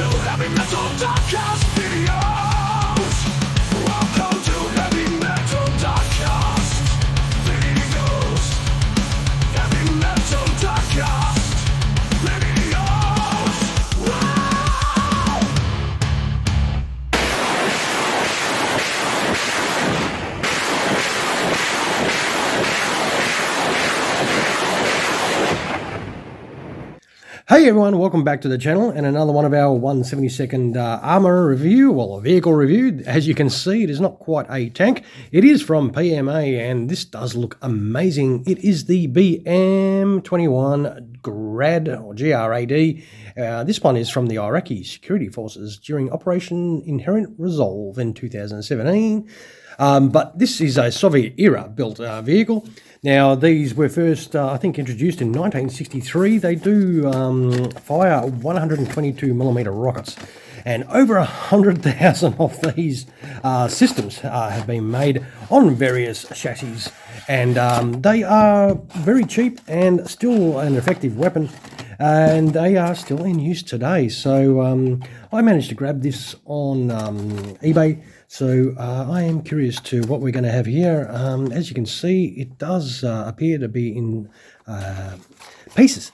to Heavy Metal Diecast videos. Welcome to Heavy Metal Diecast videos. Heavy Metal Diecast videos. Wow! Hey everyone, welcome back to the channel and another one of our 1/72nd armor review, well, a vehicle review. As you can see, it is not quite a tank. It is from P.M.A and this does look amazing. It is the BM-21 GRAD or GRAD. This one is from the Iraqi security forces during Operation Inherent Resolve in 2017. But this is a Soviet-era built vehicle. Now, these were first, I think, introduced in 1963. They do fire 122mm rockets, and over 100,000 of these systems have been made on various chassis, and they are very cheap and still an effective weapon, and they are still in use today. So I managed to grab this on eBay. So I am curious to what we're going to have here. As you can see, it does appear to be in pieces.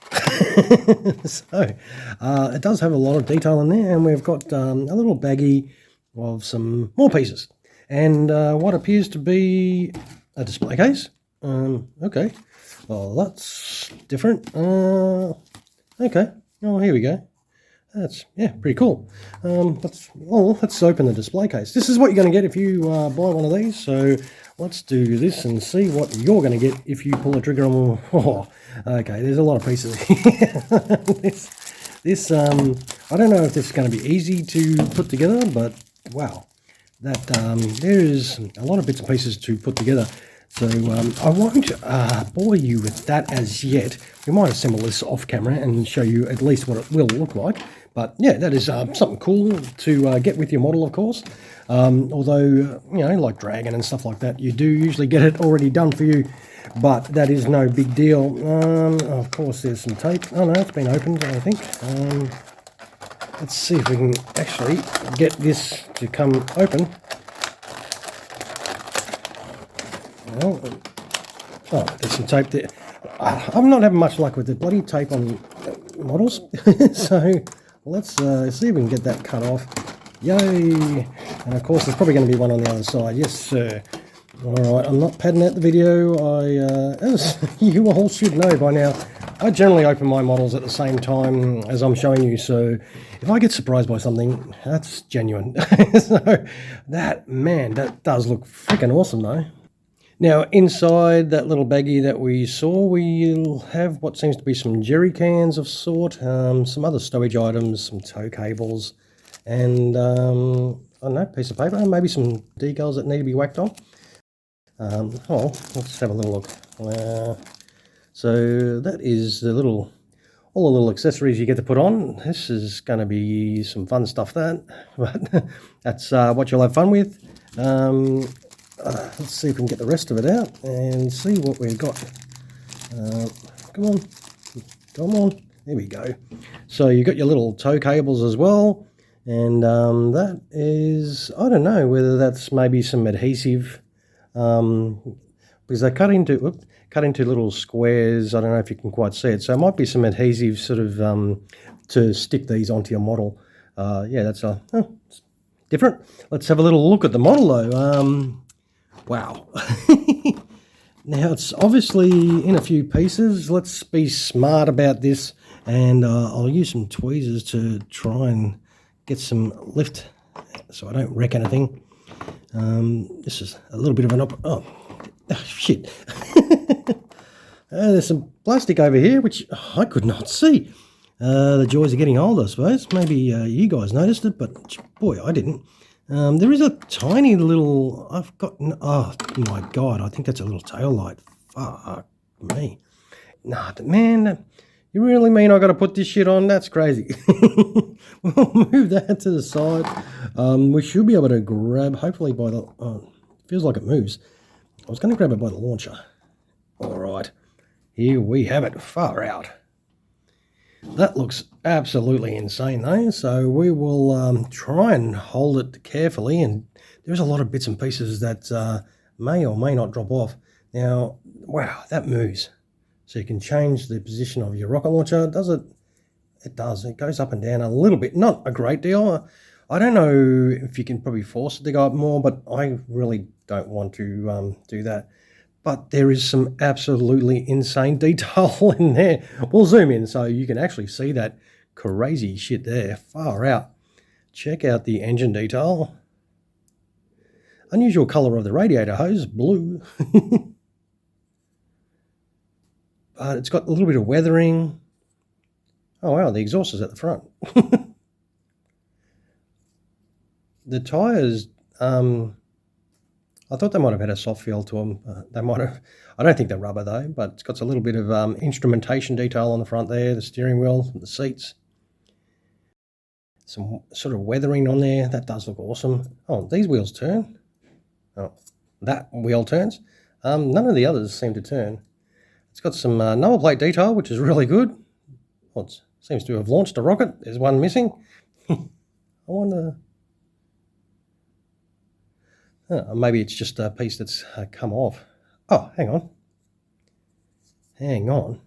So it does have a lot of detail in there, and we've got a little baggie of some more pieces. And what appears to be a display case. Okay, well, that's different. Okay, oh, here we go. That's, yeah, pretty cool. Let's open the display case. This is what you're going to get if you buy one of these. So let's do this and see what you're going to get if you pull the trigger on. Oh, okay, there's a lot of pieces here. this I don't know if this is going to be easy to put together, but wow, that there is a lot of bits and pieces to put together. So I won't bore you with that as yet. We might assemble this off camera and show you at least what it will look like. But yeah, that is something cool to get with your model, of course. Although, you know, like Dragon and stuff like that, you do usually get it already done for you. But that is no big deal. Of course, there's some tape. Oh no, it's been opened, I think. Let's see if we can actually get this to come open. Oh, there's some tape there. I'm not having much luck with the bloody tape on models. So let's see if we can get that cut off. Yay! And of course, there's probably going to be one on the other side. Yes, sir. Alright, I'm not padding out the video. As you all should know by now, I generally open my models at the same time as I'm showing you. So if I get surprised by something, that's genuine. So that does look freaking awesome though. Now, inside that little baggie that we saw, we'll have what seems to be some jerry cans of sort, some other stowage items, some tow cables, and, I don't know, piece of paper, maybe some decals that need to be whacked on. Oh, let's have a little look. So that is all the little accessories you get to put on. This is going to be some fun stuff, but that's what you'll have fun with. Let's see if we can get the rest of it out and see what we've got. Come on, there we go. So you got your little tow cables as well, and that is, I don't know whether that's maybe some adhesive, because they're cut into little squares. I don't know if you can quite see it, so it might be some adhesive sort of to stick these onto your model. Yeah, that's it's different. Let's have a little look at the model though. Wow. Now, it's obviously in a few pieces. Let's be smart about this, and I'll use some tweezers to try and get some lift so I don't wreck anything. This is a little bit of an oh shit. There's some plastic over here, which I could not see. The joys of getting old, I suppose. Maybe you guys noticed it, but boy, I didn't. There is a tiny little, oh my god, I think that's a little tail light. Fuck me. Nah, man, you really mean I got to put this shit on? That's crazy. We'll move that to the side. We should be able to grab, hopefully by the, feels like it moves. I was going to grab it by the launcher. All right, here we have it, far out. That looks absolutely insane though, so we will try and hold it carefully, and there's a lot of bits and pieces that may or may not drop off. Now, wow, that moves. So you can change the position of your rocket launcher. Does it? It does. It goes up and down a little bit, not a great deal. I don't know if you can probably force it to go up more, but I really don't want to do that. But there is some absolutely insane detail in there. We'll zoom in so you can actually see that crazy shit there. Far out. Check out the engine detail. Unusual color of the radiator hose, blue. But it's got a little bit of weathering. Oh wow, the exhaust is at the front. The tyres, I thought they might have had a soft feel to them. They might have. I don't think they're rubber though, but it's got a little bit of instrumentation detail on the front there, the steering wheel, the seats. Some sort of weathering on there. That does look awesome. Oh, these wheels turn. Oh, that wheel turns. None of the others seem to turn. It's got some number plate detail, which is really good. Well, it seems to have launched a rocket. There's one missing. I wonder... maybe it's just a piece that's come off. Oh, hang on. Hang on.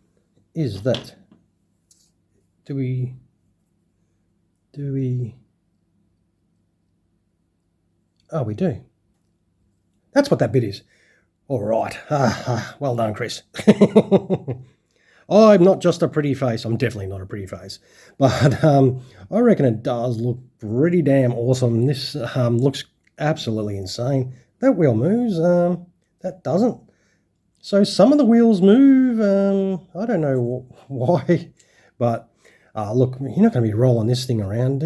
Is that... Do we... Oh, we do. That's what that bit is. All right. Well done, Chris. I'm not just a pretty face. I'm definitely not a pretty face. But I reckon it does look pretty damn awesome. This looks absolutely insane. That wheel moves. That doesn't. So some of the wheels move. I don't know why. But look, you're not going to be rolling this thing around.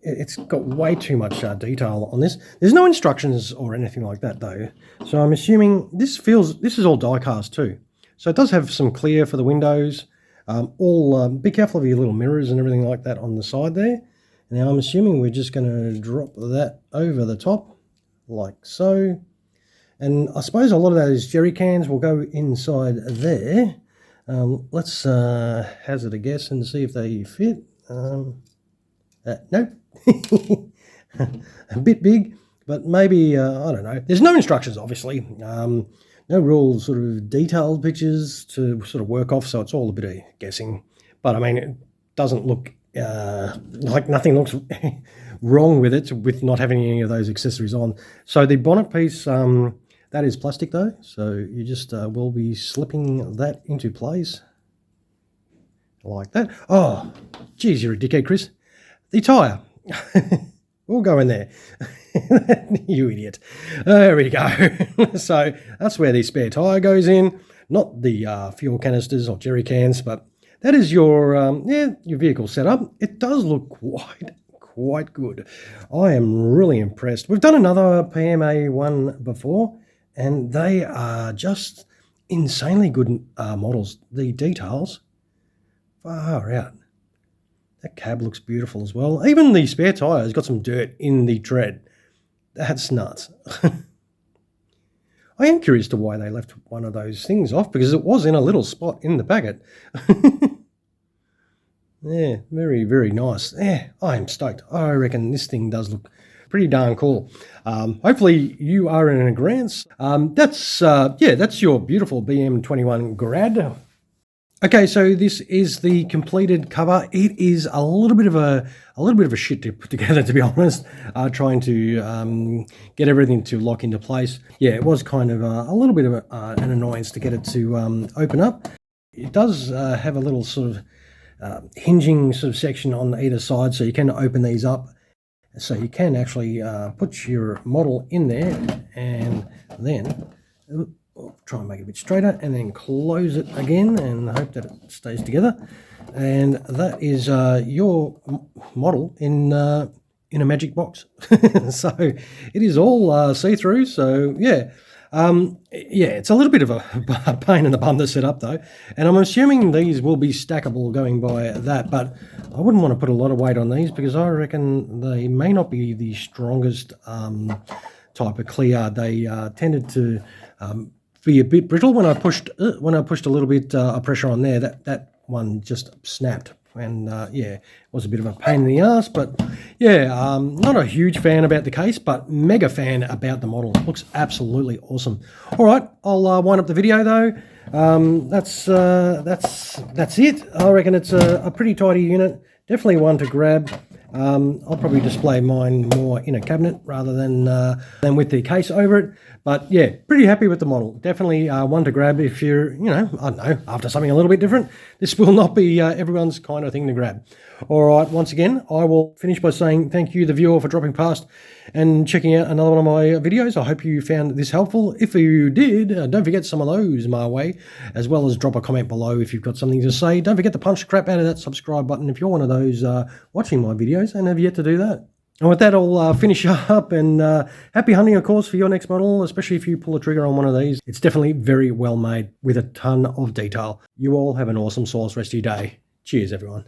It's got way too much detail on this. There's no instructions or anything like that though. So I'm assuming this is all die-cast too. So it does have some clear for the windows. Be careful of your little mirrors and everything like that on the side there. Now I'm assuming we're just going to drop that over the top like so. And I suppose a lot of those jerry cans will go inside there. Let's hazard a guess and see if they fit. Nope. A bit big, but maybe, I don't know. There's no instructions, obviously. No real sort of detailed pictures to sort of work off, so it's all a bit of guessing. But I mean, it doesn't look like nothing looks wrong with it, with not having any of those accessories on. So the bonnet piece, that is plastic though, so you just will be slipping that into place like that. Oh, geez, you're a dickhead, Chris. The tyre. We'll go in there. You idiot. There we go. So that's where the spare tyre goes in, not the fuel canisters or jerry cans, but that is your vehicle setup. It does look quite good. I am really impressed. We've done another P.M.A one before, and they are just insanely good models. The details, far out. That cab looks beautiful as well. Even the spare tyre has got some dirt in the tread. That's nuts. I am curious to why they left one of those things off, because it was in a little spot in the packet. Yeah, very, very nice. Yeah, I am stoked. I reckon this thing does look pretty darn cool. Hopefully you are in agreement. That's your beautiful BM-21 GRAD. Okay, so this is the completed cover. It is a little bit of a shit to put together, to be honest. Trying to get everything to lock into place. Yeah, it was kind of a little bit of an annoyance to get it to open up. It does have a little sort of hinging sort of section on either side, so you can open these up. So you can actually put your model in there, and then try and make it a bit straighter, and then close it again and hope that it stays together. And that is your model in a magic box. So it is all see-through. So yeah, it's a little bit of a pain in the bum to set up though, and I'm assuming these will be stackable going by that, but I wouldn't want to put a lot of weight on these because I reckon they may not be the strongest type of clear. They tended to be a bit brittle when I pushed a little bit of pressure on there. That one just snapped and yeah, it was a bit of a pain in the ass, but yeah, not a huge fan about the case, but mega fan about the model. It looks absolutely awesome. All right, I'll wind up the video though. That's it. I reckon it's a pretty tidy unit. Definitely one to grab. I'll probably display mine more in a cabinet rather than with the case over it. But yeah, pretty happy with the model. Definitely one to grab if you're, I don't know, after something a little bit different. This will not be everyone's kind of thing to grab. All right, once again, I will finish by saying thank you, the viewer, for dropping past and checking out another one of my videos. I hope you found this helpful. If you did, don't forget some of those my way, as well as drop a comment below if you've got something to say. Don't forget to punch the crap out of that subscribe button if you're one of those watching my videos and have yet to do that. And with that, I'll finish up, and happy hunting, of course, for your next model, especially if you pull a trigger on one of these. It's definitely very well made with a ton of detail. You all have an awesome sauce rest of your day. Cheers, everyone.